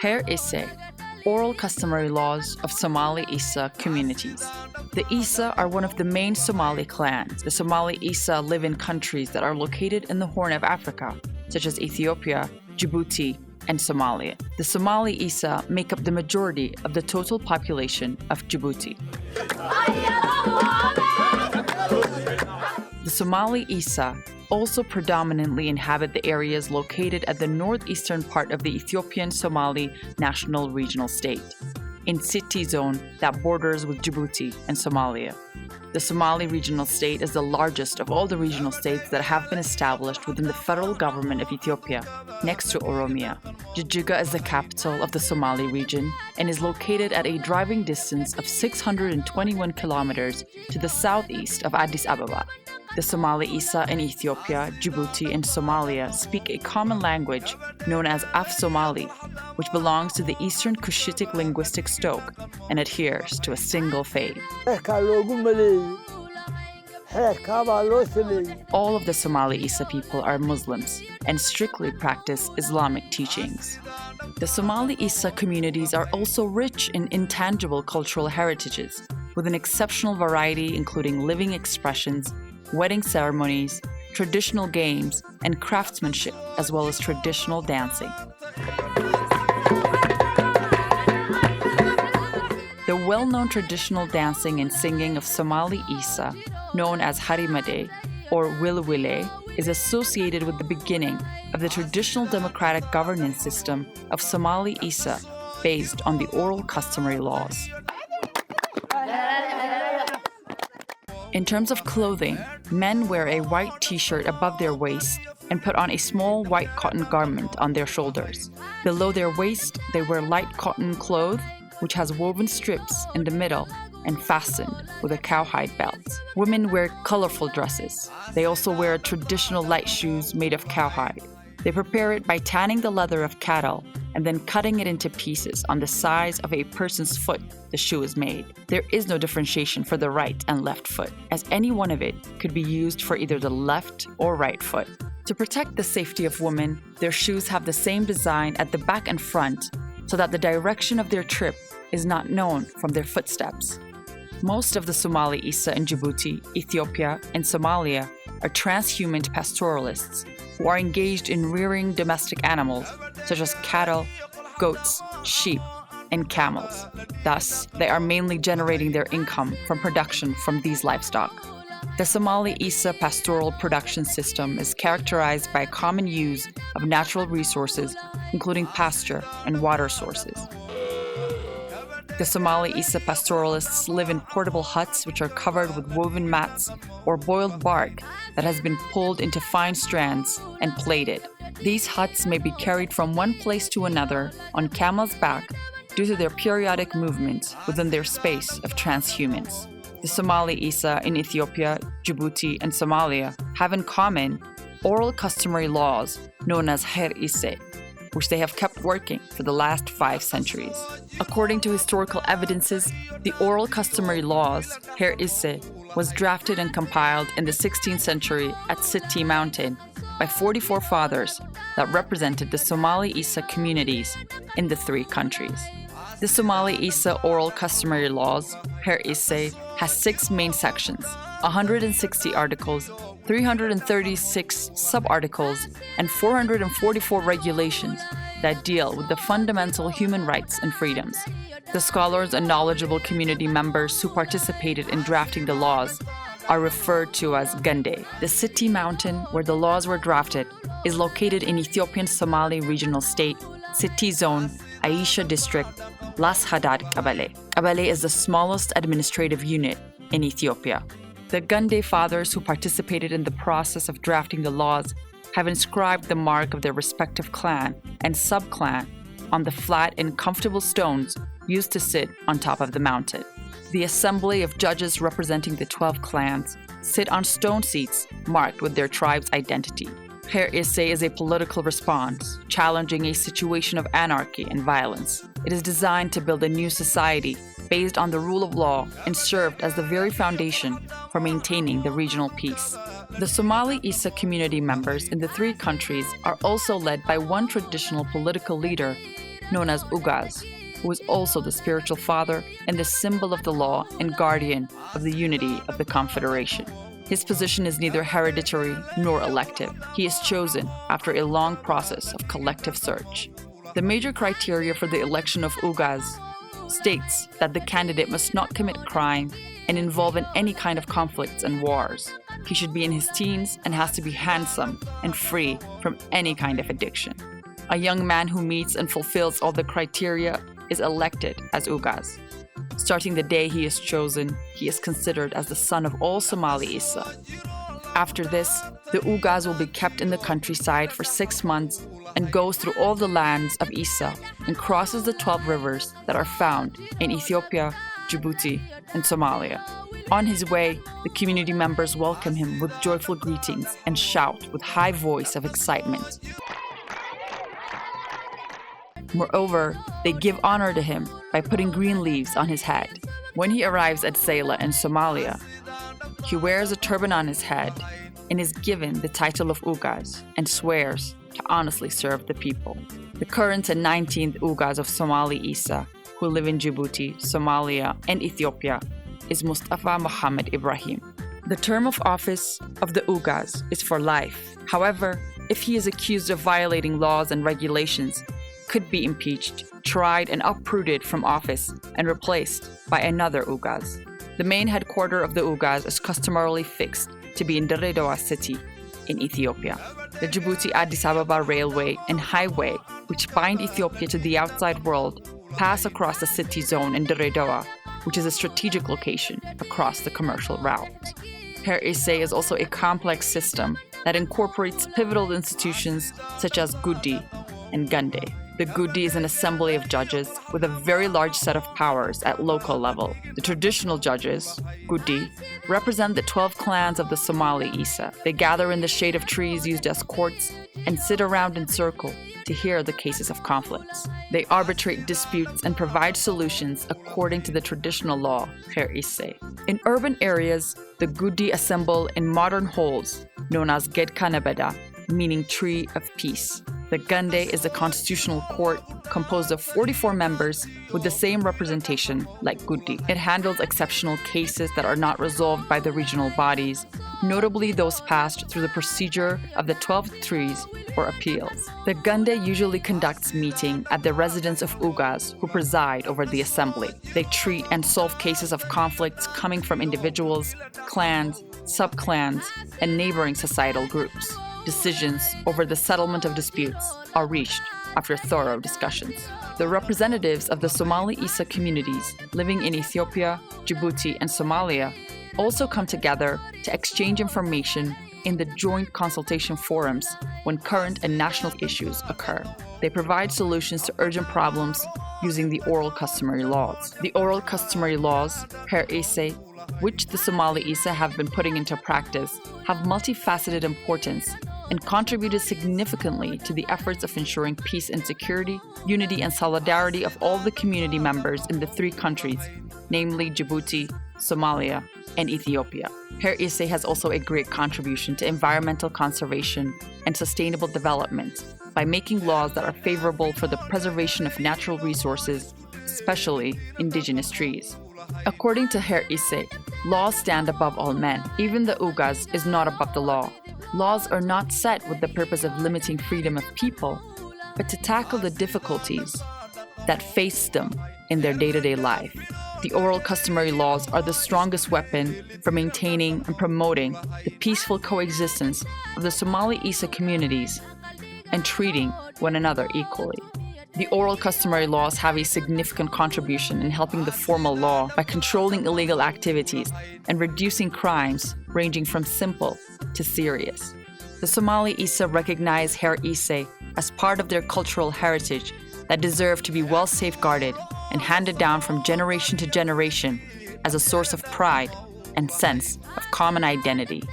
Xeer Ciise, oral customary laws of Somali-Issa communities. The Issa are one of the main Somali clans. The Somali-Issa live in countries that are located in the Horn of Africa, such as Ethiopia, Djibouti, and Somalia. The Somali-Issa make up the majority of the total population of Djibouti. The Somali-Issa also predominantly inhabit the areas located at the northeastern part of the Ethiopian Somali National Regional State, in City Zone that borders with Djibouti and Somalia. The Somali Regional State is the largest of all the regional states that have been established within the federal government of Ethiopia, next to Oromia. Jijjiga is the capital of the Somali region and is located at a driving distance of 621 kilometers to the southeast of Addis Ababa. The Somali-Issa in Ethiopia, Djibouti, and Somalia speak a common language known as Af-Somali, which belongs to the Eastern Cushitic linguistic stock and adheres to a single faith. All of the Somali-Issa people are Muslims and strictly practice Islamic teachings. The Somali-Issa communities are also rich in intangible cultural heritages, with an exceptional variety including living expressions, wedding ceremonies, traditional games, and craftsmanship, as well as traditional dancing. The well-known traditional dancing and singing of Somali-Issa, known as Harimade or Wilwile, is associated with the beginning of the traditional democratic governance system of Somali-Issa based on the oral customary laws. In terms of clothing, men wear a white t-shirt above their waist and put on a small white cotton garment on their shoulders. Below their waist, they wear light cotton cloth, which has woven strips in the middle and fastened with a cowhide belt. Women wear colorful dresses. They also wear traditional light shoes made of cowhide. They prepare it by tanning the leather of cattle and then cutting it into pieces on the size of a person's foot the shoe is made. There is no differentiation for the right and left foot, as any one of it could be used for either the left or right foot. To protect the safety of women, their shoes have the same design at the back and front so that the direction of their trip is not known from their footsteps. Most of the Somali-Issa in Djibouti, Ethiopia, and Somalia are transhuman pastoralists who are engaged in rearing domestic animals such as cattle, goats, sheep, and camels. Thus, they are mainly generating their income from production from these livestock. The Somali-Issa pastoral production system is characterized by a common use of natural resources, including pasture and water sources. The Somali-Issa pastoralists live in portable huts which are covered with woven mats or boiled bark that has been pulled into fine strands and plaited. These huts may be carried from one place to another on camel's back due to their periodic movements within their space of transhumance. The Somali-Issa in Ethiopia, Djibouti, and Somalia have in common oral customary laws known as Xeer Ciise, which they have kept working for the last 5 centuries. According to historical evidences, the oral customary laws, Xeer Ciise, was drafted and compiled in the 16th century at City Mountain by 44 fathers that represented the Somali-Issa communities in the 3 countries. The Somali-Issa oral customary laws, Xeer Ciise, has 6 main sections, 160 articles, 336 sub-articles, and 444 regulations that deal with the fundamental human rights and freedoms. The scholars and knowledgeable community members who participated in drafting the laws are referred to as Gande. The City Mountain, where the laws were drafted, is located in Ethiopian Somali Regional State, City Zone, Aisha District, Las Hadad Qabale. Qabale is the smallest administrative unit in Ethiopia. The Gande fathers who participated in the process of drafting the laws have inscribed the mark of their respective clan and sub-clan on the flat and comfortable stones used to sit on top of the mountain. The assembly of judges representing the 12 clans sit on stone seats marked with their tribe's identity. Xeer Ciise is a political response, challenging a situation of anarchy and violence. It is designed to build a new society based on the rule of law and served as the very foundation for maintaining the regional peace. The Somali-Issa community members in the three countries are also led by one traditional political leader known as Ugaz, who is also the spiritual father and the symbol of the law and guardian of the unity of the Confederation. His position is neither hereditary nor elective. He is chosen after a long process of collective search. The major criteria for the election of Ugaz states that the candidate must not commit crime and involve in any kind of conflicts and wars. He should be in his teens and has to be handsome and free from any kind of addiction. A young man who meets and fulfills all the criteria is elected as Ugaz. Starting the day he is chosen, he is considered as the son of all Somali-Issa. After this, the Ugaz will be kept in the countryside for 6 months and goes through all the lands of Issa and crosses the 12 rivers that are found in Ethiopia, Djibouti, and Somalia. On his way, the community members welcome him with joyful greetings and shout with high voice of excitement. Moreover, they give honor to him by putting green leaves on his head. When he arrives at Xeer in Somalia, he wears a turban on his head and is given the title of Ugaz and swears to honestly serve the people. The current and 19th Ugaz of Somali-Issa, who live in Djibouti, Somalia, and Ethiopia, is Mustafa Muhammad Ibrahim. The term of office of the Ugaz is for life. However, if he is accused of violating laws and regulations, could be impeached, tried, and uprooted from office and replaced by another Ugaz. The main headquarters of the Ugaz is customarily fixed to be in Djibouti city in Ethiopia. The Djibouti-Addis Ababa railway and highway, which bind Ethiopia to the outside world, pass across the city zone in Djibouti, which is a strategic location across the commercial route. Xeer Ciise is also a complex system that incorporates pivotal institutions such as Gudi and Gande. The Gudi is an assembly of judges with a very large set of powers at local level. The traditional judges, Gudi, represent the 12 clans of the Somali-Issa. They gather in the shade of trees used as courts and sit around in circle to hear the cases of conflicts. They arbitrate disputes and provide solutions according to the traditional law, Xeer Ciise. In urban areas, the Gudi assemble in modern halls known as Gedkanabeda, meaning tree of peace. The Gande is a constitutional court composed of 44 members with the same representation like Gudi. It handles exceptional cases that are not resolved by the regional bodies, notably those passed through the procedure of the 12 trees or appeals. The Gande usually conducts meeting at the residence of Ugaz, who preside over the assembly. They treat and solve cases of conflicts coming from individuals, clans, sub-clans, and neighboring societal groups. Decisions over the settlement of disputes are reached after thorough discussions. The representatives of the Somali-Issa communities living in Ethiopia, Djibouti, and Somalia also come together to exchange information in the joint consultation forums when current and national issues occur. They provide solutions to urgent problems using the oral customary laws. The oral customary laws, Xeer Ciise, which the Somali-Issa have been putting into practice, have multifaceted importance and contributed significantly to the efforts of ensuring peace and security, unity and solidarity of all the community members in the three countries, namely Djibouti, Somalia, and Ethiopia. Xeer Ciise has also a great contribution to environmental conservation and sustainable development by making laws that are favorable for the preservation of natural resources, especially indigenous trees. According to Xeer Ciise, laws stand above all men. Even the Ugaz is not above the law. Laws are not set with the purpose of limiting freedom of people, but to tackle the difficulties that face them in their day-to-day life. The oral customary laws are the strongest weapon for maintaining and promoting the peaceful coexistence of the Somali-Issa communities and treating one another equally. The oral customary laws have a significant contribution in helping the formal law by controlling illegal activities and reducing crimes ranging from simple to serious. The Somali-Issa recognize Xeer Ciise as part of their cultural heritage that deserve to be well safeguarded and handed down from generation to generation as a source of pride and sense of common identity.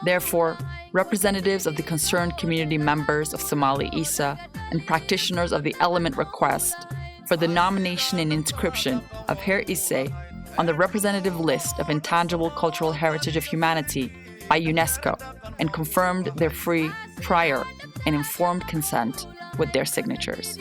Therefore, representatives of the concerned community members of Somali-Issa and practitioners of the element request for the nomination and inscription of Xeer Ciise on the representative list of Intangible Cultural Heritage of Humanity by UNESCO and confirmed their free, prior, and informed consent with their signatures.